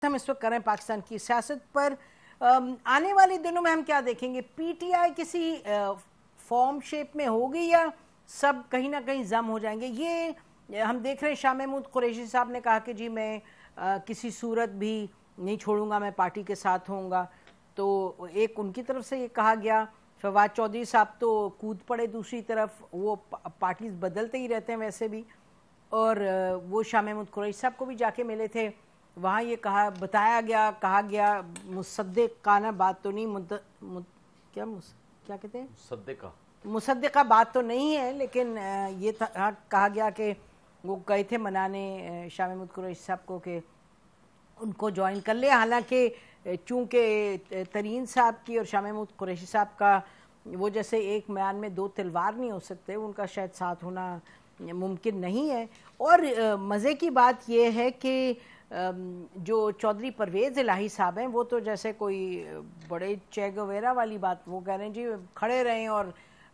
ہم اس وقت کر رہے ہیں پاکستان کی سیاست پر. آنے والے دنوں میں ہم کیا دیکھیں گے؟ پی ٹی آئی کسی فارم شیپ میں ہوگی یا سب کہیں نہ کہیں ضم ہو جائیں گے؟ یہ ہم دیکھ رہے ہیں شاہ محمود قریشی صاحب نے کہا کہ جی میں کسی صورت بھی نہیں چھوڑوں گا, میں پارٹی کے ساتھ ہوں گا. تو ایک ان کی طرف سے یہ کہا گیا. فواد چودھری صاحب تو کود پڑے دوسری طرف, وہ پارٹیز بدلتے ہی رہتے ہیں ویسے بھی. اور وہ شاہ محمود قریشی صاحب کو بھی جا کے ملے تھے, وہاں یہ کہا گیا مصدقانہ بات تو نہیں, کیا کہتے ہیں, مصدقہ بات تو نہیں ہے, لیکن یہ کہا گیا کہ وہ گئے تھے منانے شاہ محمود قریشی صاحب کو کہ ان کو جوائن کر لے. حالانکہ چونکہ ترین صاحب کی اور شاہ محمود قریشی صاحب کا وہ جیسے ایک میان میں دو تلوار نہیں ہو سکتے, ان کا شاید ساتھ ہونا ممکن نہیں ہے. اور مزے کی بات یہ ہے کہ جو چودھری پرویز الہی صاحب ہیں وہ تو جیسے کوئی بڑے چے گویرا والی بات, وہ کہہ رہے ہیں جی کھڑے رہیں اور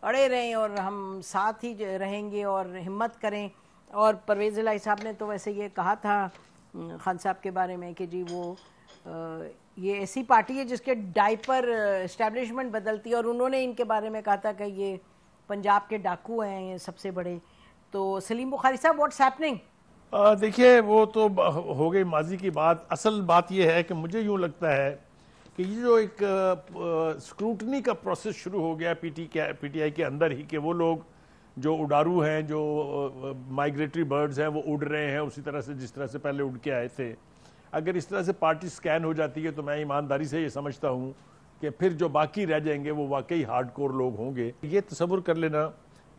اڑے رہیں اور ہم ساتھ ہی رہیں گے اور ہمت کریں. اور پرویز الہی صاحب نے تو ویسے یہ کہا تھا خان صاحب کے بارے میں کہ جی وہ یہ ایسی پارٹی ہے جس کے ڈائپر اسٹیبلشمنٹ بدلتی ہے, اور انہوں نے ان کے بارے میں کہا تھا کہ یہ پنجاب کے ڈاکو ہیں یہ سب سے بڑے. تو سلیم بخاری صاحب واٹس ہیپننگ؟ دیکھیے وہ تو ہو گئی ماضی کی بات. اصل بات یہ ہے کہ مجھے یوں لگتا ہے کہ یہ جو ایک اسکروٹنی کا پروسیس شروع ہو گیا پی ٹی آئی کے اندر ہی, کہ وہ لوگ جو اڈارو ہیں, جو مائیگریٹری برڈز ہیں, وہ اڑ رہے ہیں اسی طرح سے جس طرح سے پہلے اڑ کے آئے تھے. اگر اس طرح سے پارٹی سکین ہو جاتی ہے تو میں ایمانداری سے یہ سمجھتا ہوں کہ پھر جو باقی رہ جائیں گے وہ واقعی ہارڈ کور لوگ ہوں گے. یہ تصور کر لینا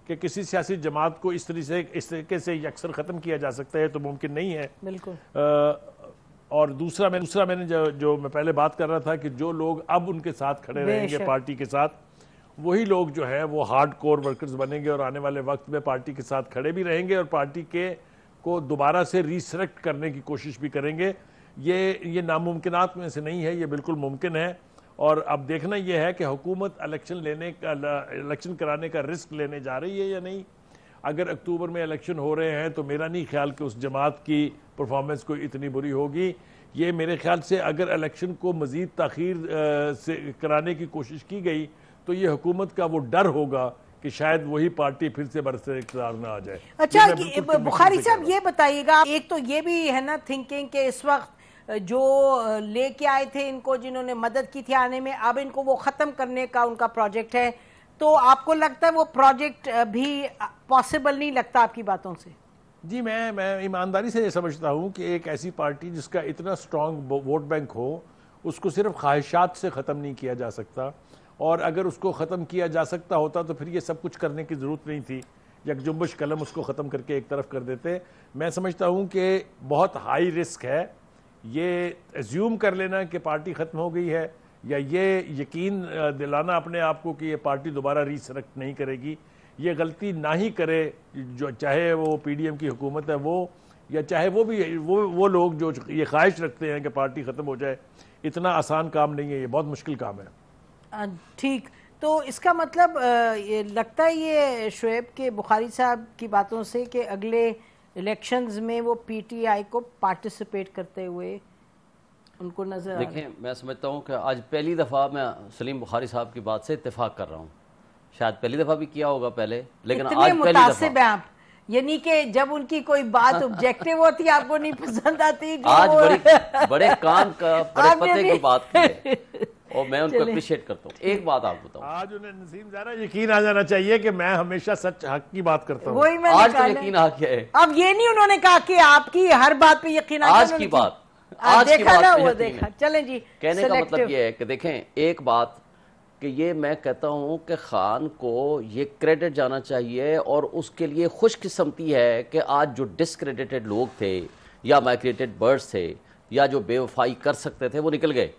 کہ کسی سیاسی جماعت کو اس طریقے سے یکسر ختم کیا جا سکتا ہے تو ممکن نہیں ہے. بالکل. اور دوسرا میں نے جو میں پہلے بات کر رہا تھا کہ جو لوگ اب ان کے ساتھ کھڑے رہیں گے پارٹی کے ساتھ, وہی لوگ جو ہیں وہ ہارڈ کور ورکرز بنیں گے اور آنے والے وقت میں پارٹی کے ساتھ کھڑے بھی رہیں گے اور پارٹی کو دوبارہ سے ریسلیکٹ کرنے کی کوشش بھی کریں گے. یہ ناممکنات میں سے نہیں ہے, یہ بالکل ممکن ہے. اور اب دیکھنا یہ ہے کہ حکومت الیکشن کرانے کا رسک لینے جا رہی ہے یا نہیں. اگر اکتوبر میں الیکشن ہو رہے ہیں تو میرا نہیں خیال کہ اس جماعت کی پرفارمنس کوئی اتنی بری ہوگی. یہ میرے خیال سے اگر الیکشن کو مزید تاخیر سے کرانے کی کوشش کی گئی تو یہ حکومت کا وہ ڈر ہوگا کہ شاید وہی پارٹی پھر سے برسر اقتدار نہ آ جائے. اچھا بخاری صاحب یہ بتائیے گا, ایک تو یہ بھی ہے نا تھنکنگ کہ اس وقت جو لے کے آئے تھے ان کو, جنہوں نے مدد کی تھی آنے میں, اب ان کو وہ ختم کرنے کا ان کا پروجیکٹ ہے, تو آپ کو لگتا ہے وہ پروجیکٹ بھی پاسبل نہیں لگتا آپ کی باتوں سے؟ جی میں ایمانداری سے یہ سمجھتا ہوں کہ ایک ایسی پارٹی جس کا اتنا سٹرونگ ووٹ بینک ہو, اس کو صرف خواہشات سے ختم نہیں کیا جا سکتا. اور اگر اس کو ختم کیا جا سکتا ہوتا تو پھر یہ سب کچھ کرنے کی ضرورت نہیں تھی, یک جنبش قلم اس کو ختم کر کے ایک طرف کر دیتے. میں سمجھتا ہوں کہ بہت ہائی رسک ہے یہ ایزیوم کر لینا کہ پارٹی ختم ہو گئی ہے, یا یہ یقین دلانا اپنے آپ کو کہ یہ پارٹی دوبارہ ریسلیکٹ نہیں کرے گی. یہ غلطی نہ ہی کرے, جو چاہے وہ پی ڈی ایم کی حکومت ہے وہ, یا چاہے وہ لوگ جو یہ خواہش رکھتے ہیں کہ پارٹی ختم ہو جائے. اتنا آسان کام نہیں ہے, یہ بہت مشکل کام ہے. ٹھیک, تو اس کا مطلب لگتا ہے یہ شعیب کے بخاری صاحب کی باتوں سے کہ اگلے الیکشنز میں وہ پی ٹی آئی کو پارٹیسپیٹ کرتے ہوئے ان کو نظر. دیکھیں میں سمجھتا ہوں کہ آج پہلی دفعہ میں سلیم بخاری صاحب کی بات سے اتفاق کر رہا ہوں. شاید پہلی دفعہ بھی کیا ہوگا پہلے, لیکن آج پہلی متعصب ہیں آپ, یعنی کہ جب ان کی کوئی بات آبجیکٹیو ہوتی آپ کو نہیں پسند آتی. آج بڑے کام کا بڑے پتے کی بات کی ہے اور میں ان کو اپریشیٹ کرتا ہوں. ایک بات آپ بتاؤں, آج انہیں نسیم ذرا یقین آ جانا چاہیے کہ میں ہمیشہ سچ حق کی بات کرتا ہوں. وہی میں آج تو یقین آ گیا ہے. اب یہ نہیں انہوں نے کہا کہ آپ کی ہر بات پہ یقین آ گیا. آج کی بات پہ یقین ہے. چلیں جی, کہنے کا مطلب یہ ہے کہ دیکھیں ایک بات کہ یہ میں کہتا ہوں کہ خان کو یہ کریڈٹ جانا چاہیے, اور اس کے لیے خوش قسمتی ہے کہ آج جو ڈسکریڈیٹڈ لوگ تھے یا مائگریٹڈ برڈز تھے یا جو بے وفائی کر سکتے تھے وہ نکل گئے.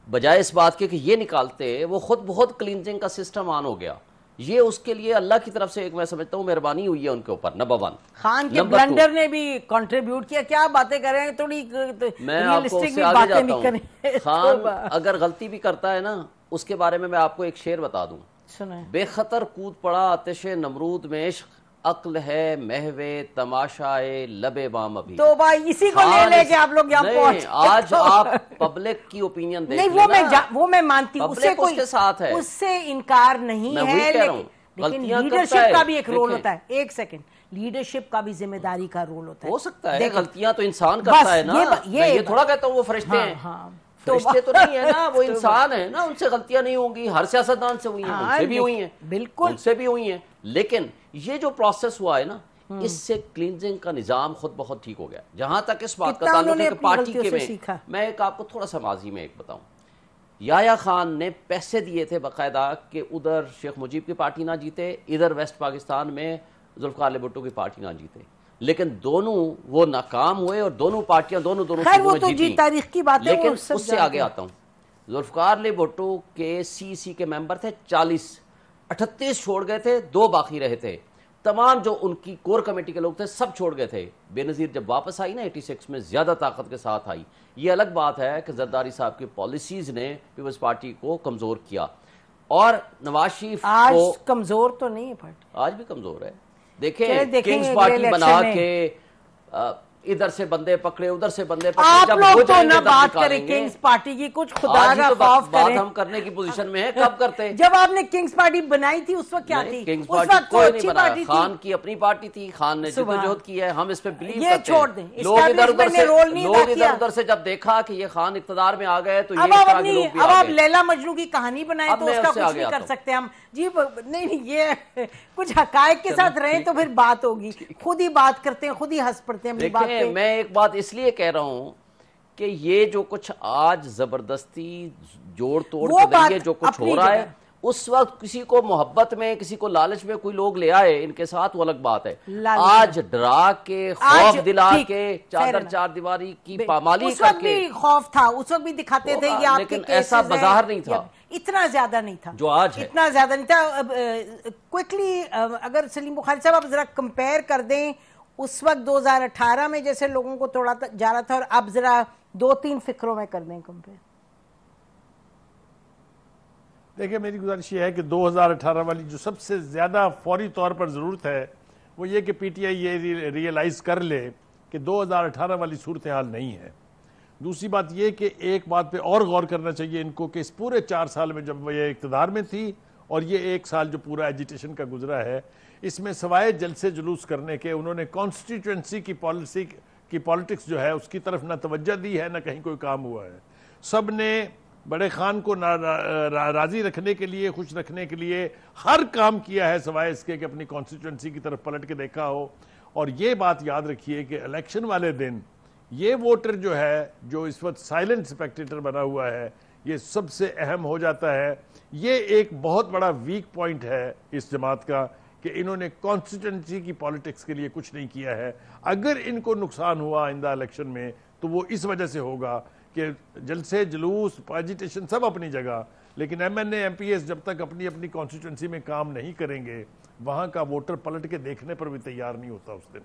بجائے اس بات کے کہ یہ نکالتے, وہ خود بہت کلینزنگ کا سسٹم آن ہو گیا. یہ اس کے لیے اللہ کی طرف سے ایک میں سمجھتا ہوں مہربانی ہوئی ہے ان کے اوپر. نمبر 1 خان کے بلنڈر نے بھی کنٹریبیوٹ کیا. کیا باتیں کر رہے ہیں, تھوڑی میں آپ کو اس سے آگے جاتا ہوں. خان اگر غلطی بھی کرتا ہے نا, اس کے بارے میں آپ کو ایک شعر بتا دوں. بے خطر کود پڑا آتش نمرود میں عشق, عقل ہے محوے تماشائے لب بام ابھی. تو بھائی اسی کو لے کے آپ لوگ یہاں پہنچ. آج آپ پبلک کی اوپینین دیکھ نہیں وہ میں مانتی ہوں, اس سے انکار نہیں ہے, لیکن لیڈرشپ کا بھی ایک رول ہوتا ہے. ایک سیکنڈ, لیڈرشپ کا بھی ذمہ داری کا رول ہوتا ہے. ہو سکتا ہے غلطیاں تو انسان کرتا ہے نا, میں یہ تھوڑا کہتا ہوں وہ فرشتے ہیں, فرشتے تو نہیں ہے نا, وہ انسان ہے نا, ان سے غلطیاں نہیں ہوں گی. ہر سیاستدان سے ہوئی ہیں, ان سے بھی ہوئی ہیں, بالکل ان سے بھی ہوئی ہیں. لیکن یہ جو پروسیس ہوا ہے نا, اس سے کلینزنگ کا نظام خود بہت ٹھیک ہو گیا. جہاں تک اس بات کا تعلق ہے کہ پارٹی کے میں ایک آپ کو تھوڑا سا ماضی میں ایک بتاؤں, یحییٰ خان نے پیسے دیے تھے باقاعدہ کہ ادھر شیخ مجیب کی پارٹی نہ جیتے, ادھر ویسٹ پاکستان میں ذوالفقار علی بھٹو کی پارٹی نہ جیتے, لیکن دونوں وہ ناکام ہوئے اور دونوں پارٹیاں دونوں وہ تو جی تاریخ کی بات ہے. لیکن اس سے آگے آتا ہوں, ذوالفقار علی بھٹو کے سی کے ممبر تھے 40, 38 چھوڑ گئے تھے, 2 باقی رہے تھے. تمام جو ان کی کور کمیٹی کے لوگ تھے سب چھوڑ گئے تھے. بے نظیر جب واپس آئی نا 86 میں, زیادہ طاقت کے ساتھ آئی. یہ الگ بات ہے کہ زرداری صاحب کی پالیسیز نے پیپلز پارٹی کو کمزور کیا, اور نواز شریف آج کمزور تو نہیں ہے پارٹی, آج بھی کمزور ہے. دیکھیں کنگز پارٹی بنا کے ادھر سے بندے پکڑے ادھر سے بندے پکڑے, آپ لوگ تو نہ بات کریں کنگز پارٹی کی, کچھ خدا کا خوف کریں. بات ہم کرنے کی پوزیشن میں ہیں, کب کرتے؟ جب آپ نے کنگز پارٹی بنائی تھی اس وقت کیا تھی؟ کنگز پارٹی کوئی نہیں بنا, خان کی اپنی پارٹی تھی, خان نے جدوجہد کی ہے, ہم اس پہ بلیو کرتے ہیں. لوگ ادھر ادھر سے جب دیکھا کہ یہ خان اقتدار میں آ گئے تو یہ اب آپ لیلا مجنو کی کہانی بنائیں تو اس کا کچھ نہیں کر سکتے ہم جی. نہیں یہ کچھ حقائق کے ساتھ رہیں تو پھر بات ہوگی. خود ہی بات کرتے ہیں, خود ہی ہنس پڑتے ہیں. دیکھیں میں ایک بات اس لیے کہہ رہا ہوں کہ یہ جو کچھ آج زبردستی جوڑ توڑ کے ذریعے جو کچھ ہو رہا ہے, اس وقت کسی کو محبت میں کسی کو لالچ میں کوئی لوگ لے آئے ان کے ساتھ, وہ الگ بات ہے. آج ڈرا کے خوف دلا کے چادر چار دیواری کی پامالی کر کے, خوف تھا اس وقت بھی دکھاتے تھے, لیکن ایسا بظاہر نہیں تھا, اتنا زیادہ نہیں تھا جو آج ہے, اتنا زیادہ نہیں تھا. کوئکلی اگر سلیم بخاری صاحب آپ ذرا کمپیئر کر دیں اس وقت 2018 میں جیسے لوگوں کو توڑا جا رہا تھا, اور اب ذرا 2-3 فکروں میں کر دیں کمپیئر. دیکھیں میری گزارش یہ ہے کہ 2018 والی جو سب سے زیادہ فوری طور پر ضرورت ہے وہ یہ کہ پی ٹی آئی یہ ریئلائز کر لے کہ 2018 والی صورتحال نہیں ہے. دوسری بات یہ کہ ایک بات پہ اور غور کرنا چاہیے ان کو کہ اس پورے 4 سال میں جب یہ اقتدار میں تھی اور یہ 1 سال جو پورا ایجیٹیشن کا گزرا ہے, اس میں سوائے جلسے جلوس کرنے کے انہوں نے کانسٹیٹوئنسی کی پالیسی کی پالیٹکس جو ہے اس کی طرف نہ توجہ دی ہے نہ کہیں کوئی کام ہوا ہے. سب نے بڑے خان کو راضی رکھنے کے لیے, خوش رکھنے کے لیے ہر کام کیا ہے سوائے اس کے کہ اپنی کانسٹیٹوئنسی کی طرف پلٹ کے دیکھا ہو. اور یہ بات یاد رکھیے کہ الیکشن والے دن یہ ووٹر جو ہے جو اس وقت سائلنٹ سپیکٹیٹر بنا ہوا ہے, یہ سب سے اہم ہو جاتا ہے. یہ ایک بہت بڑا ویک پوائنٹ ہے اس جماعت کا کہ انہوں نے کانسٹیٹوئنسی کی پالیٹکس کے لیے کچھ نہیں کیا ہے. اگر ان کو نقصان ہوا آئندہ الیکشن میں تو وہ اس وجہ سے ہوگا کہ جلسے جلوس ایجیٹیشن سب اپنی جگہ, لیکن M N A M P S جب تک اپنی اپنی کانسٹیٹوئنسی میں کام نہیں کریں گے وہاں کا ووٹر پلٹ کے دیکھنے پر بھی تیار نہیں ہوتا اس دن.